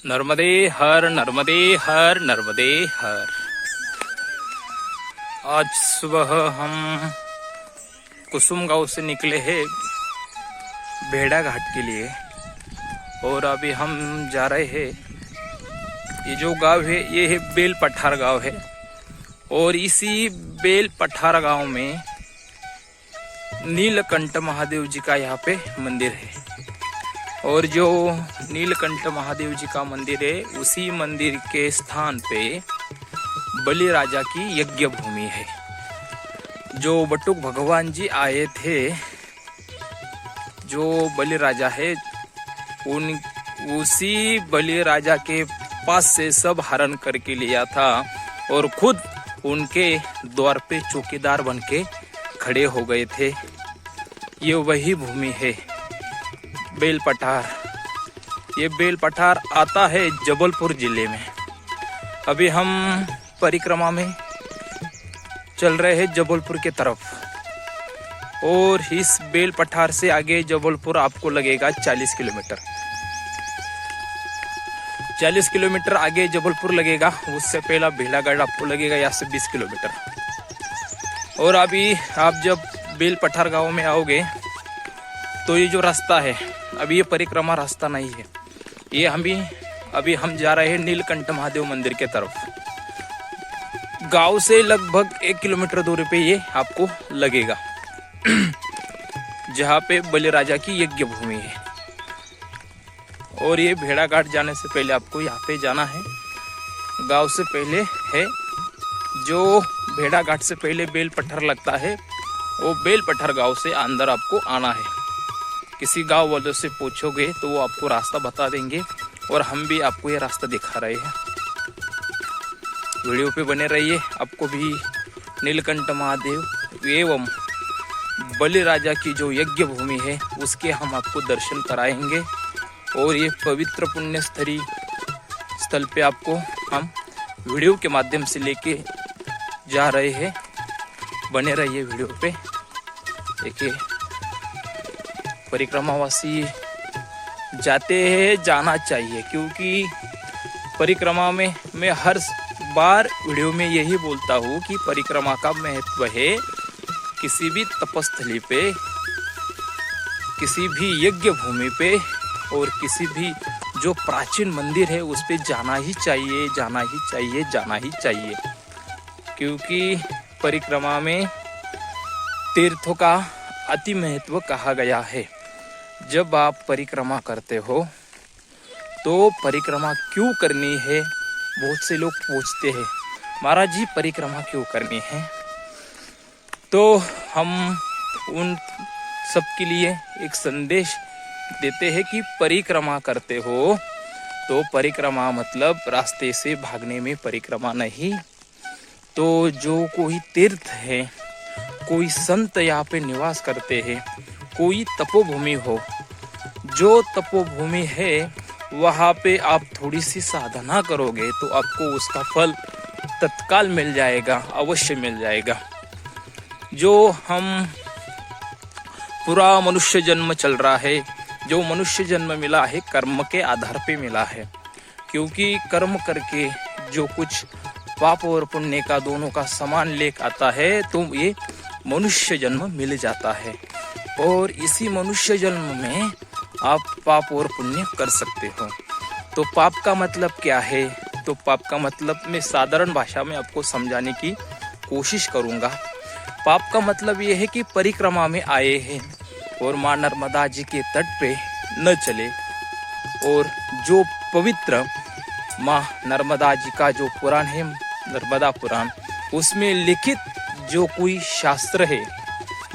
नर्मदे हर नर्मदे हर नर्मदे हर। आज सुबह हम कुसुम गांव से निकले हैं भेड़ा घाट के लिए और अभी हम जा रहे हैं। ये जो गांव है ये है बेल पठार गांव है और इसी बेल पठार गांव में नीलकंठ महादेव जी का यहाँ पे मंदिर है। और जो नीलकंठ महादेव जी का मंदिर है उसी मंदिर के स्थान पे बलि राजा की यज्ञ भूमि है। जो बटुक भगवान जी आए थे, जो बलि राजा है उसी बलि राजा के पास से सब हरण करके लिया था और खुद उनके द्वार पे चौकीदार बन के खड़े हो गए थे। ये वही भूमि है बेल पठार। ये बेल पठार आता है जबलपुर जिले में। अभी हम परिक्रमा में चल रहे हैं जबलपुर के तरफ और इस बेल पठार से आगे जबलपुर आपको लगेगा 40 किलोमीटर। 40 किलोमीटर आगे जबलपुर लगेगा। उससे पहला भेड़ाघाट आपको लगेगा यहाँ से 20 किलोमीटर। और अभी आप जब बेल पठार गांव में आओगे तो ये जो रास्ता है अभी ये परिक्रमा रास्ता नहीं है। ये अभी हम जा रहे हैं नीलकंठ महादेव मंदिर के तरफ। गांव से लगभग 1 किलोमीटर दूरी पे ये आपको लगेगा जहाँ पे बलि राजा की यज्ञ भूमि है। और ये भेड़ाघाट जाने से पहले आपको यहाँ पे जाना है। गांव से पहले है जो भेड़ाघाट से पहले बेल पठार लगता है, वो बेल पठार गांव से अंदर आपको आना है। किसी गांव वालों से पूछोगे तो वो आपको रास्ता बता देंगे और हम भी आपको ये रास्ता दिखा रहे हैं। वीडियो पे बने रहिए। आपको भी नीलकंठ महादेव एवं बलि राजा की जो यज्ञ भूमि है उसके हम आपको दर्शन कराएंगे और ये पवित्र पुण्य स्थल पे आपको हम वीडियो के माध्यम से लेके जा रहे हैं। बने रहिए वीडियो पे। देखिए परिक्रमावासी जाते हैं, जाना चाहिए, क्योंकि परिक्रमा में मैं हर बार वीडियो में यही बोलता हूँ कि परिक्रमा का महत्व है किसी भी तपस्थली पे, किसी भी यज्ञ भूमि पे और किसी भी जो प्राचीन मंदिर है उस पे जाना ही चाहिए, जाना ही चाहिए, जाना ही चाहिए। क्योंकि परिक्रमा में तीर्थों का अति महत्व कहा गया है। जब आप परिक्रमा करते हो तो परिक्रमा क्यों करनी है, बहुत से लोग पूछते हैं महाराज जी परिक्रमा क्यों करनी है। तो हम उन सब के लिए एक संदेश देते हैं कि परिक्रमा करते हो तो परिक्रमा मतलब रास्ते से भागने में परिक्रमा नहीं। तो जो कोई तीर्थ है, कोई संत यहाँ पे निवास करते हैं, कोई तपोभूमि हो, जो तपोभूमि है वहाँ पे आप थोड़ी सी साधना करोगे तो आपको उसका फल तत्काल मिल जाएगा, अवश्य मिल जाएगा। जो हम पूरा मनुष्य जन्म चल रहा है, जो मनुष्य जन्म मिला है कर्म के आधार पे मिला है। क्योंकि कर्म करके जो कुछ पाप और पुण्य का दोनों का समान लेख आता है तो ये मनुष्य जन्म मिल जाता है। और इसी मनुष्य जन्म में आप पाप और पुण्य कर सकते हो। तो पाप का मतलब क्या है, तो पाप का मतलब मैं साधारण भाषा में आपको समझाने की कोशिश करूंगा। पाप का मतलब ये है कि परिक्रमा में आए हैं और माँ नर्मदा जी के तट पे न चले। और जो पवित्र माँ नर्मदा जी का जो पुराण है नर्मदा पुराण, उसमें लिखित जो कोई शास्त्र है,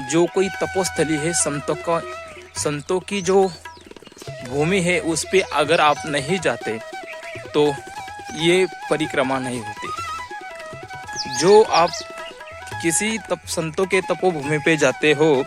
जो कोई तपोस्थली है, संतों की जो भूमि है उस पे अगर आप नहीं जाते तो ये परिक्रमा नहीं होती। जो आप किसी संतों के तपोभूमि पे जाते हो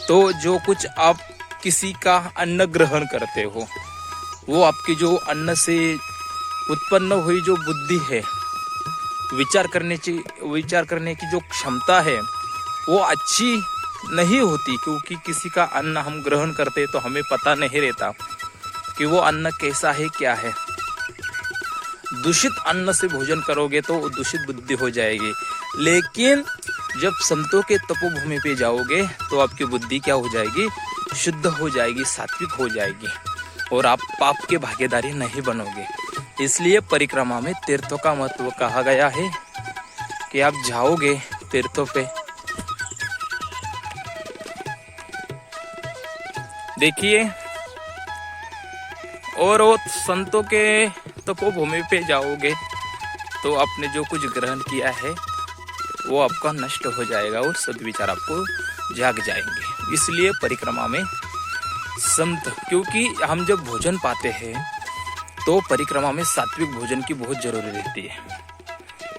तो जो कुछ आप किसी का अन्न ग्रहण करते हो, वो आपकी जो अन्न से उत्पन्न हुई जो बुद्धि है, विचार करने की जो क्षमता है वो अच्छी नहीं होती। क्योंकि किसी का अन्न हम ग्रहण करते तो हमें पता नहीं रहता कि वो अन्न कैसा है, क्या है। दूषित अन्न से भोजन करोगे तो दूषित बुद्धि हो जाएगी। लेकिन जब संतों के तपोभूमि पे जाओगे तो आपकी बुद्धि क्या हो जाएगी? शुद्ध हो जाएगी, सात्विक हो जाएगी और आप पाप के भागीदारी नहीं बनोगे। इसलिए परिक्रमा में तीर्थों का महत्व कहा गया है कि आप जाओगे तीर्थों पे। देखिए, और वो संतों के तपोभूमि पे जाओगे तो आपने जो कुछ ग्रहण किया है वो आपका नष्ट हो जाएगा और सद्विचार आपको जाग जाएंगे। इसलिए परिक्रमा में संत, क्योंकि हम जब भोजन पाते हैं तो परिक्रमा में सात्विक भोजन की बहुत जरूरी रहती है।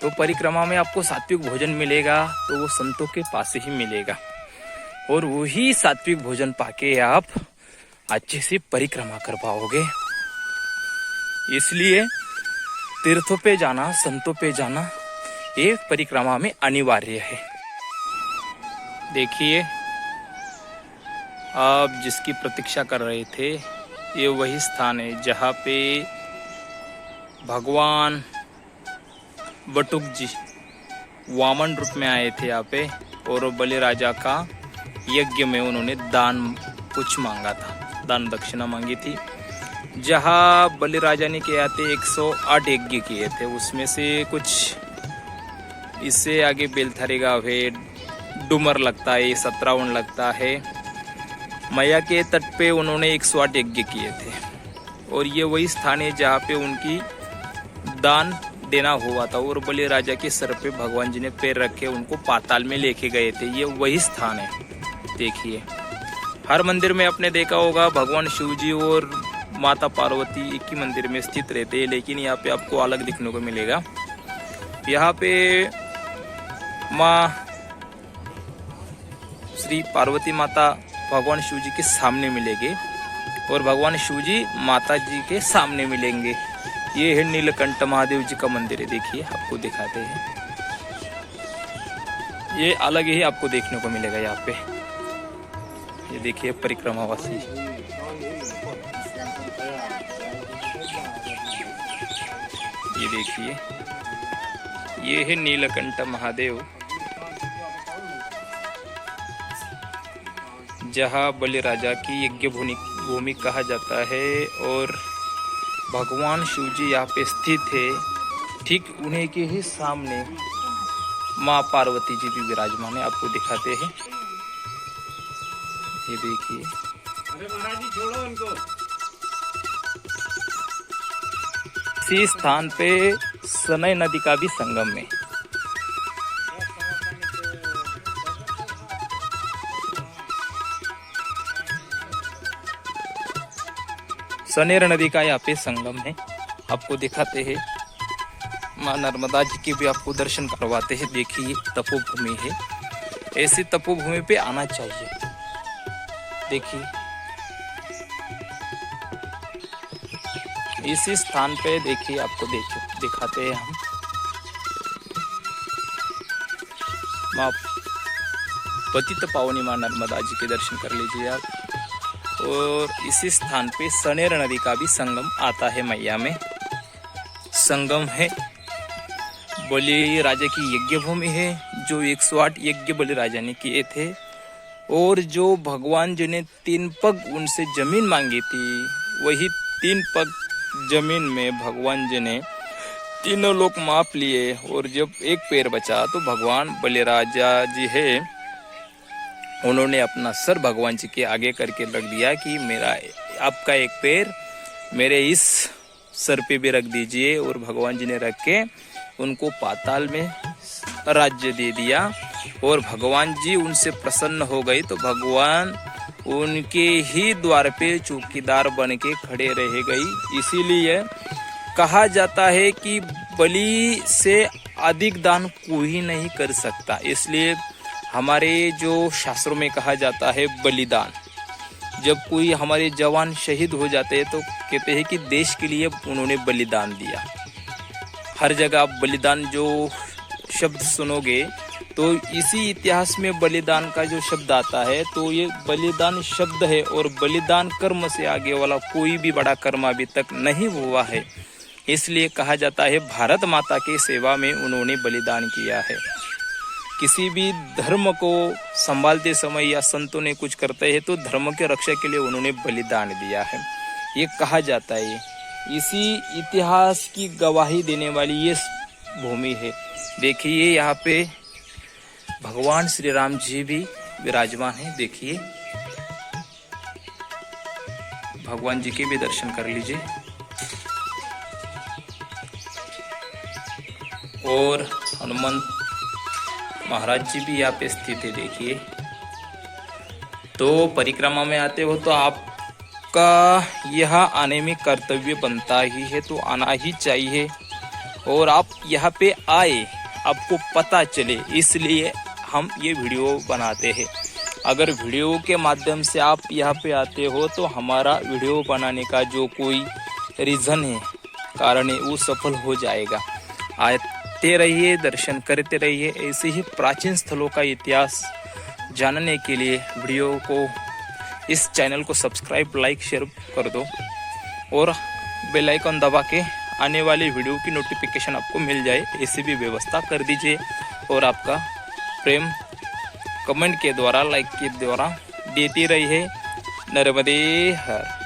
तो परिक्रमा में आपको सात्विक भोजन मिलेगा तो वो संतों के पास ही मिलेगा और वही सात्विक भोजन पाके आप अच्छे से परिक्रमा कर पाओगे। इसलिए तीर्थों पे जाना, संतों पे जाना ये परिक्रमा में अनिवार्य है। देखिए, आप जिसकी प्रतीक्षा कर रहे थे ये वही स्थान है जहाँ पे भगवान बटुक जी वामन रूप में आए थे यहाँ पे और बलि राजा का यज्ञ में उन्होंने दान कुछ मांगा था, दान दक्षिणा मांगी थी। जहाँ बलि राजा ने किया थे 108 यज्ञ किए थे, उसमें से कुछ इससे आगे बेलथरी गाँव है, डूमर लगता है, 17 लगता है। मैया के तट पे उन्होंने 108 यज्ञ किए थे और ये वही स्थान है जहाँ पे उनकी दान देना हुआ था और बलि राजा के सर पे भगवान जी ने पैर रखे उनको पाताल में लेके गए थे। ये वही स्थान है। देखिए, हर मंदिर में आपने देखा होगा भगवान शिव जी और माता पार्वती एक ही मंदिर में स्थित रहते हैं, लेकिन यहाँ पे आपको अलग दिखने को मिलेगा। यहाँ पे माँ श्री पार्वती माता भगवान शिव जी के सामने मिलेंगे और भगवान शिव जी माता जी के सामने मिलेंगे। ये है नीलकंठ महादेव जी का मंदिर है। देखिए, आपको दिखाते हैं, ये अलग ही आपको देखने को मिलेगा यहाँ पे। ये देखिए परिक्रमावासी, ये देखिए, ये है नीलकंठ महादेव जहाँ बलि राजा की यज्ञ भूमि कहा जाता है और भगवान शिव जी यहाँ पे स्थित है। ठीक उन्हीं के ही सामने माँ पार्वती जी भी विराजमान है। आपको दिखाते हैं, ये देखिए। अरे महाराज जी छोड़ो उनको। इसी स्थान पे सनई नदी का भी संगम है। सनेर नदी का यहाँ पे संगम है। आपको दिखाते हैं, माँ नर्मदा जी के भी आपको दर्शन करवाते हैं। देखिए, तपोभूमि है, ऐसी तपोभूमि पे आना चाहिए। देखिए, इसी स्थान पे देखिए, आपको दिखाते हैं हम। माँ पतित पावनी माँ नर्मदा जी के दर्शन कर लीजिए आप। और इसी स्थान पे सनेर नदी का भी संगम आता है। मैया में संगम है। बलि राजा की यज्ञ भूमि है, जो 108 यज्ञ बलि राजा ने किए थे और जो भगवान जी ने 3 पग उनसे जमीन मांगी थी, वही 3 पग जमीन में भगवान जी ने तीनों लोग माप लिए और जब एक पैर बचा तो भगवान बलि राजा जी है, उन्होंने अपना सर भगवान जी के आगे करके रख दिया कि मेरा आपका एक पैर मेरे इस सर पे भी रख दीजिए। और भगवान जी ने रख के उनको पाताल में राज्य दे दिया और भगवान जी उनसे प्रसन्न हो गए तो भगवान उनके ही द्वार पे चौकीदार बन के खड़े रह गई। इसीलिए कहा जाता है कि बलि से अधिक दान कोई नहीं कर सकता। इसलिए हमारे जो शास्त्रों में कहा जाता है बलिदान, जब कोई हमारे जवान शहीद हो जाते हैं तो कहते हैं कि देश के लिए उन्होंने बलिदान दिया। हर जगह आप बलिदान जो शब्द सुनोगे तो इसी इतिहास में बलिदान का जो शब्द आता है तो ये बलिदान शब्द है और बलिदान कर्म से आगे वाला कोई भी बड़ा कर्म अभी तक नहीं हुआ है। इसलिए कहा जाता है भारत माता की सेवा में उन्होंने बलिदान किया है। किसी भी धर्म को संभालते समय या संतों ने कुछ करते हैं तो धर्म के रक्षा के लिए उन्होंने बलिदान दिया है, ये कहा जाता है। इसी इतिहास की गवाही देने वाली ये भूमि है। देखिए यहाँ पे भगवान श्री राम जी भी विराजमान है। देखिए भगवान जी के भी दर्शन कर लीजिए और हनुमंत महाराज जी भी यहाँ पे स्थित है। देखिए तो परिक्रमा में आते हो तो आपका यह आने में कर्तव्य बनता ही है, तो आना ही चाहिए। और आप यहाँ पे आए, आपको पता चले, इसलिए हम ये वीडियो बनाते हैं। अगर वीडियो के माध्यम से आप यहाँ पे आते हो तो हमारा वीडियो बनाने का जो कोई रीज़न है, कारण है, वो सफल हो जाएगा। आते रहिए, दर्शन करते रहिए। ऐसे ही प्राचीन स्थलों का इतिहास जानने के लिए वीडियो को, इस चैनल को सब्सक्राइब, लाइक, शेयर कर दो और बेल आइकन दबा के आने वाली वीडियो की नोटिफिकेशन आपको मिल जाए, ऐसी भी व्यवस्था कर दीजिए। और आपका प्रेम कमेंट के द्वारा, लाइक के द्वारा देती रही है। नर्मदे हर।